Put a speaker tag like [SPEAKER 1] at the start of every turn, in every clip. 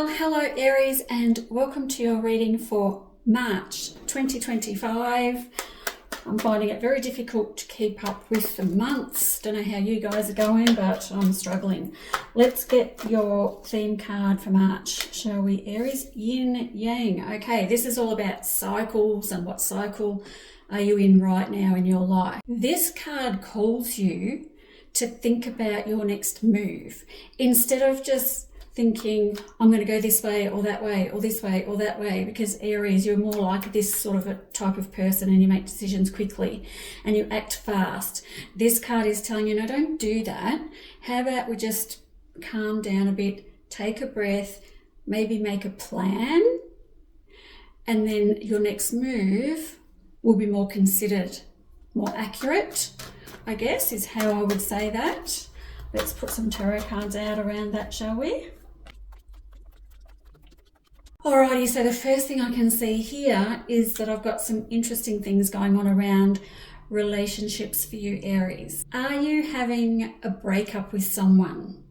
[SPEAKER 1] Well, hello Aries, and welcome to your reading for March 2025. I'm finding it very difficult to keep up with the months. Don't know how you guys are going, but I'm struggling. Let's get your theme card for March, shall we, Aries? Yin Yang. Okay, this is all about cycles and what cycle are you in right now in your life. This card calls you to think about your next move instead of just thinking, I'm going to go this way or that way or this way or that way, because Aries, you're more like this sort of a type of person and you make decisions quickly and you act fast. This card is telling you, no, don't do that. How about we just calm down a bit, take a breath, maybe make a plan, and then your next move will be more considered, more accurate, I guess is how I would say that. Let's put some tarot cards out around that, shall we? Alrighty, so the first thing I can see here is that I've got some interesting things going on around relationships for you, Aries. Are you having a breakup with someone?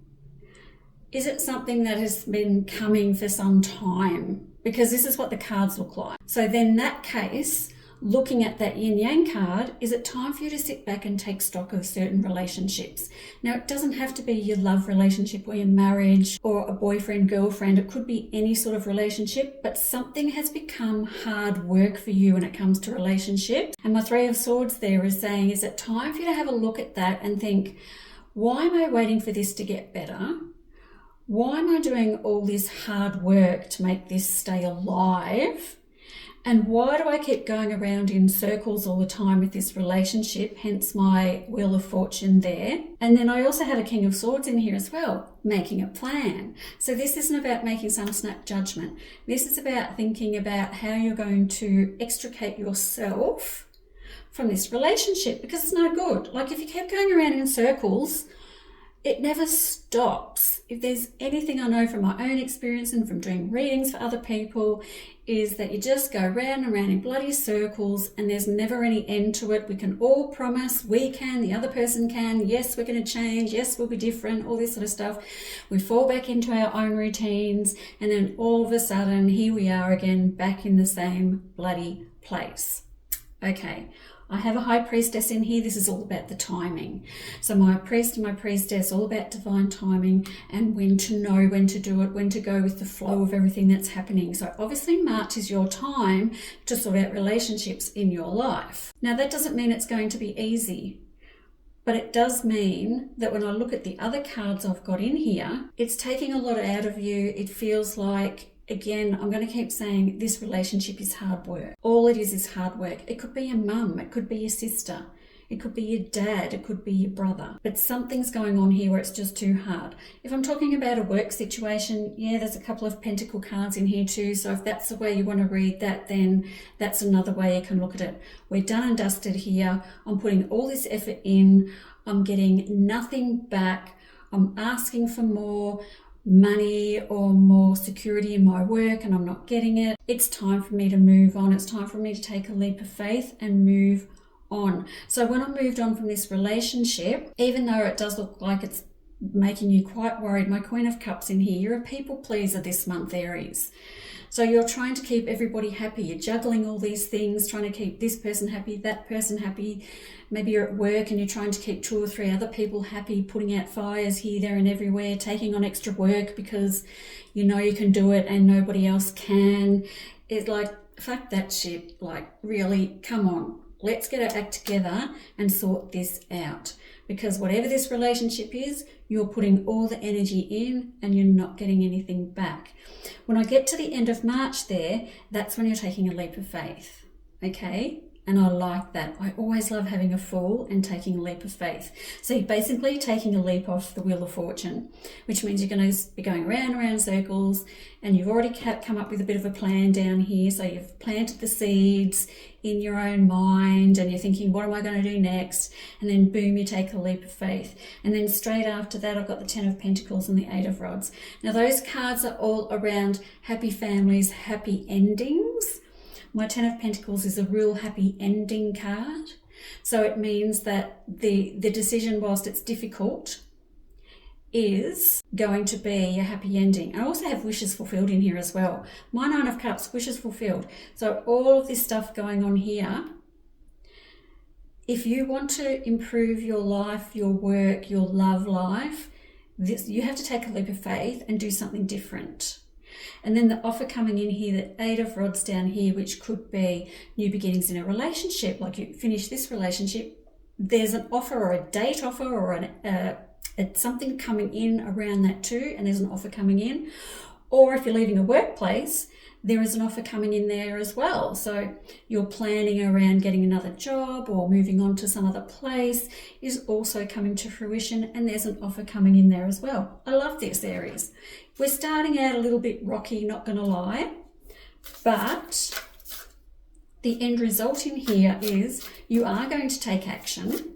[SPEAKER 1] Is it something that has been coming for some time? Because this is what the cards look like. So then in that case, looking at that yin yang card, is it time for you to sit back and take stock of certain relationships? Now, it doesn't have to be your love relationship or your marriage or a boyfriend, girlfriend. It could be any sort of relationship, but something has become hard work for you when it comes to relationships. And my Three of Swords there is saying, is it time for you to have a look at that and think, why am I waiting for this to get better? Why am I doing all this hard work to make this stay alive? And why do I keep going around in circles all the time with this relationship? Hence my Wheel of Fortune there. And then I also have a King of Swords in here as well, making a plan. So this isn't about making some snap judgment. This is about thinking about how you're going to extricate yourself from this relationship, because it's no good. Like, if you keep going around in circles, it never stops. If there's anything I know from my own experience and from doing readings for other people, is that you just go round and round in bloody circles and there's never any end to it. We can all promise we can, the other person can, yes, we're going to change, yes, we'll be different, all this sort of stuff. We fall back into our own routines and then all of a sudden, here we are again, back in the same bloody place. Okay. I have a High Priestess in here. This is all about the timing. So my priest and my priestess, all about divine timing and when to know when to do it, when to go with the flow of everything that's happening. So obviously March is your time to sort out relationships in your life. Now that doesn't mean it's going to be easy, but it does mean that when I look at the other cards I've got in here, it's taking a lot out of you. It feels like, again, I'm going to keep saying this relationship is hard work. All it is hard work. It could be your mum, it could be your sister, it could be your dad, it could be your brother. But something's going on here where it's just too hard. If I'm talking about a work situation, yeah, there's a couple of pentacle cards in here too. So if that's the way you want to read that, then that's another way you can look at it. We're done and dusted here. I'm putting all this effort in. I'm getting nothing back. I'm asking for more money or more security in my work and I'm not getting it. It's time for me to move on. It's time for me to take a leap of faith and move on. So when I moved on from this relationship, even though it does look like it's making you quite worried, my Queen of Cups in here, you're a people pleaser this month, Aries. So you're trying to keep everybody happy. You're juggling all these things, trying to keep this person happy, that person happy. Maybe you're at work and you're trying to keep 2 or 3 other people happy, putting out fires here, there and everywhere, taking on extra work because you know you can do it and nobody else can. It's like, fuck that shit. Like, really, come on. Let's get our act together and sort this out. Because whatever this relationship is, you're putting all the energy in and you're not getting anything back. When I get to the end of March there, that's when you're taking a leap of faith. Okay? And I like that. I always love having a Fool and taking a leap of faith. So you're basically taking a leap off the Wheel of Fortune, which means you're going to be going around and around circles, and you've already come up with a bit of a plan down here. So you've planted the seeds in your own mind and you're thinking, what am I going to do next? And then boom, you take a leap of faith. And then straight after that, I've got the 10 of Pentacles and the 8 of Rods. Now those cards are all around happy families, happy endings. My 10 of Pentacles is a real happy ending card. So it means that the decision, whilst it's difficult, is going to be a happy ending. I also have wishes fulfilled in here as well. My Nine of Cups, wishes fulfilled. So all of this stuff going on here. If you want to improve your life, your work, your love life, you have to take a leap of faith and do something different. And then the offer coming in here, the Eight of Rods down here, which could be new beginnings in a relationship. Like you finish this relationship, there's an offer or a date offer or something coming in around that too, and there's an offer coming in. Or if you're leaving a workplace, there is an offer coming in there as well. So you're planning around getting another job or moving on to some other place is also coming to fruition, and there's an offer coming in there as well. I love this, Aries. We're starting out a little bit rocky, not going to lie, but the end result in here is you are going to take action,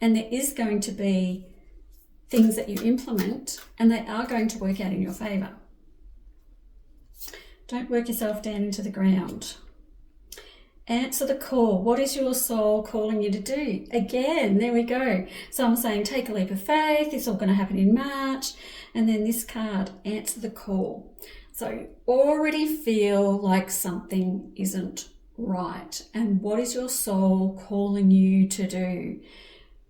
[SPEAKER 1] and there is going to be things that you implement, and they are going to work out in your favour. Don't work yourself down into the ground. Answer the call. What is your soul calling you to do? Again, there we go. So I'm saying take a leap of faith. It's all going to happen in March. And then this card, answer the call. So you already feel like something isn't right. And what is your soul calling you to do?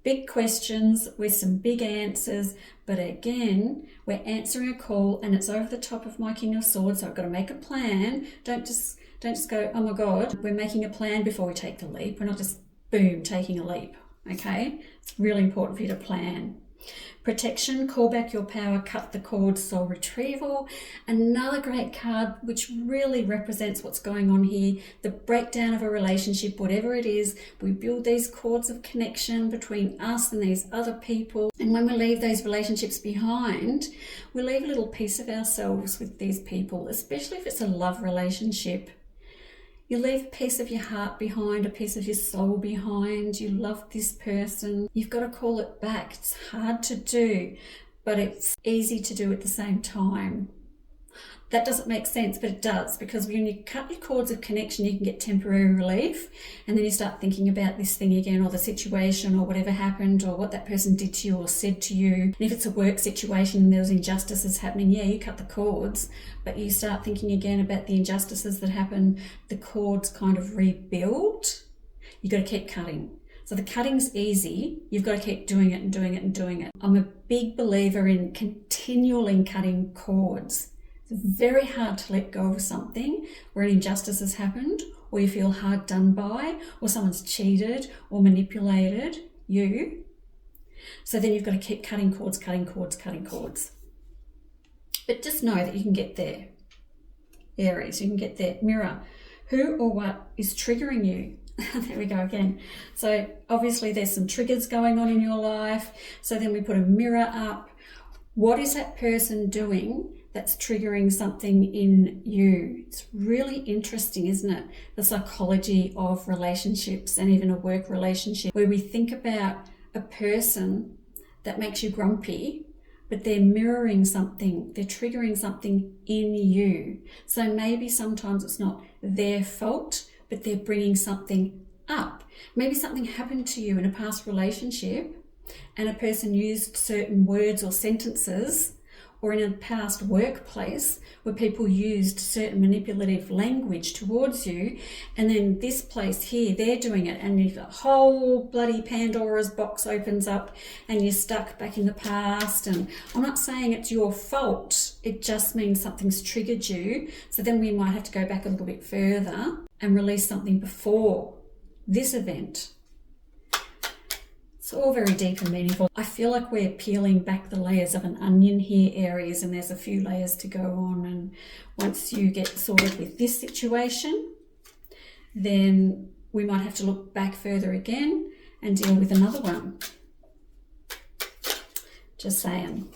[SPEAKER 1] Big questions with some big answers, but again, we're answering a call and it's over the top of my King of Swords, so I've got to make a plan. Don't just go, oh my God, we're making a plan before we take the leap. We're not just, boom, taking a leap, okay? It's really important for you to plan. Protection, call back your power, cut the cord, soul retrieval. Another great card which really represents what's going on here, the breakdown of a relationship, whatever it is. We build these cords of connection between us and these other people. And when we leave those relationships behind, we leave a little piece of ourselves with these people, especially if it's a love relationship. You leave a piece of your heart behind, a piece of your soul behind. You love this person. You've got to call it back. It's hard to do, but it's easy to do at the same time. That doesn't make sense, but it does, because when you cut your cords of connection, you can get temporary relief, and then you start thinking about this thing again, or the situation, or whatever happened, or what that person did to you or said to you. And if it's a work situation and there's injustices happening, yeah, you cut the cords, but you start thinking again about the injustices that happen, the cords kind of rebuild. You've got to keep cutting. So the cutting's easy. You've got to keep doing it and doing it and doing it. I'm a big believer in continually cutting cords. It's very hard to let go of something where an injustice has happened, or you feel hard done by, or someone's cheated or manipulated you. So then you've got to keep cutting cords, cutting cords, cutting cords. But just know that you can get there. Aries, you can get there. Mirror, who or what is triggering you? There we go again. So obviously there's some triggers going on in your life. So then we put a mirror up. What is that person doing that's triggering something in you? It's really interesting, isn't it? The psychology of relationships, and even a work relationship, where we think about a person that makes you grumpy, but they're mirroring something, they're triggering something in you. So maybe sometimes it's not their fault, but they're bringing something up. Maybe something happened to you in a past relationship, and a person used certain words or sentences, or in a past workplace where people used certain manipulative language towards you, and then this place here, they're doing it, and the whole bloody Pandora's box opens up and you're stuck back in the past. And I'm not saying it's your fault, it just means something's triggered you. So then we might have to go back a little bit further and release something before this event. It's all very deep and meaningful. I feel like we're peeling back the layers of an onion here, Aries, and there's a few layers to go on. And once you get sorted with this situation, then we might have to look back further again and deal with another one. Just saying.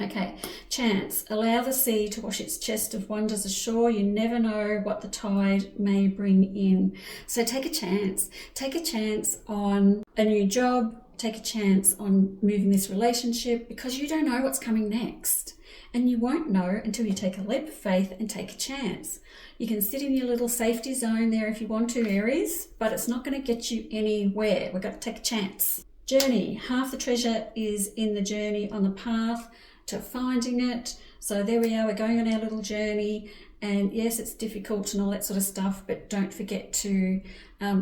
[SPEAKER 1] Okay, chance. Allow the sea to wash its chest of wonders ashore. You never know what the tide may bring in. So take a chance. Take a chance on a new job. Take a chance on moving this relationship, because you don't know what's coming next. And you won't know until you take a leap of faith and take a chance. You can sit in your little safety zone there if you want to, Aries, but it's not going to get you anywhere. We've got to take a chance. Journey. Half the treasure is in the journey on the path to finding it. So there we are, we're going on our little journey, and yes, it's difficult and all that sort of stuff, but don't forget to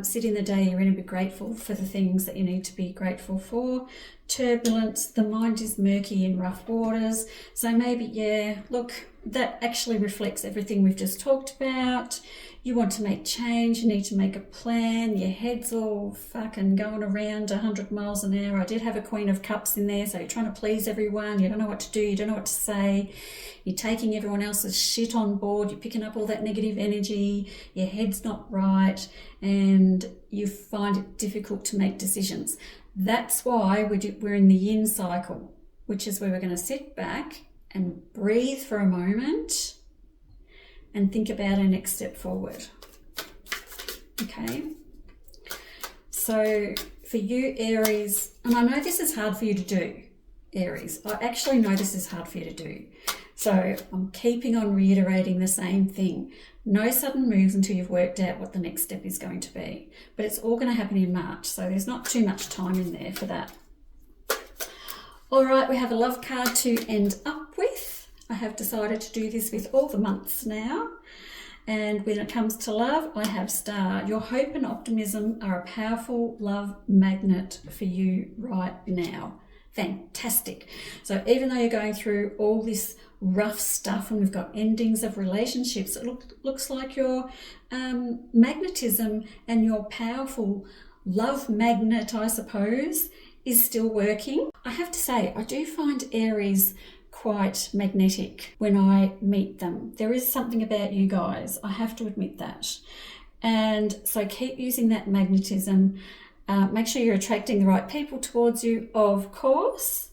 [SPEAKER 1] sit in the day you're in and be grateful for the things that you need to be grateful for. Turbulence, the mind is murky in rough waters. So maybe, yeah, look, that actually reflects everything we've just talked about. You want to make change, you need to make a plan, your head's all fucking going around 100 miles an hour. I did have a Queen of Cups in there, so you're trying to please everyone, you don't know what to do, you don't know what to say, you're taking everyone else's shit on board, you're picking up all that negative energy, your head's not right, and you find it difficult to make decisions. That's why we're in the yin cycle, which is where we're going to sit back and breathe for a moment and think about our next step forward. Okay. So for you, Aries, and I know this is hard for you to do, Aries. I actually know this is hard for you to do. So I'm keeping on reiterating the same thing. No sudden moves until you've worked out what the next step is going to be. But it's all going to happen in March, so there's not too much time in there for that. All right, we have a love card to end up with. I have decided to do this with all the months now. And when it comes to love, I have Star. Your hope and optimism are a powerful love magnet for you right now. Fantastic. So even though you're going through all this rough stuff and we've got endings of relationships, it looks like your magnetism and your powerful love magnet, I suppose, is still working. I have to say, I do find Aries quite magnetic when I meet them. There is something about you guys, I have to admit that. And so keep using that magnetism. Make sure you're attracting the right people towards you, of course.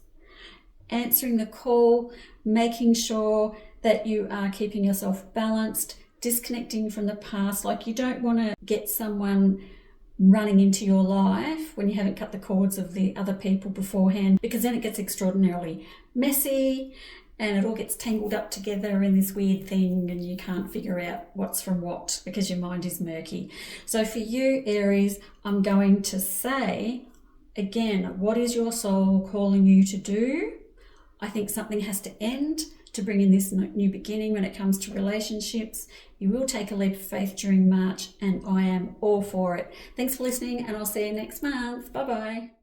[SPEAKER 1] Answering the call, making sure that you are keeping yourself balanced, disconnecting from the past. Like, you don't want to get someone running into your life when you haven't cut the cords of the other people beforehand, because then it gets extraordinarily messy and it all gets tangled up together in this weird thing and you can't figure out what's from what because your mind is murky. So for you, Aries, I'm going to say, again, what is your soul calling you to do? I think something has to end to bring in this new beginning when it comes to relationships. You will take a leap of faith during March, and I am all for it. Thanks for listening, and I'll see you next month. Bye-bye.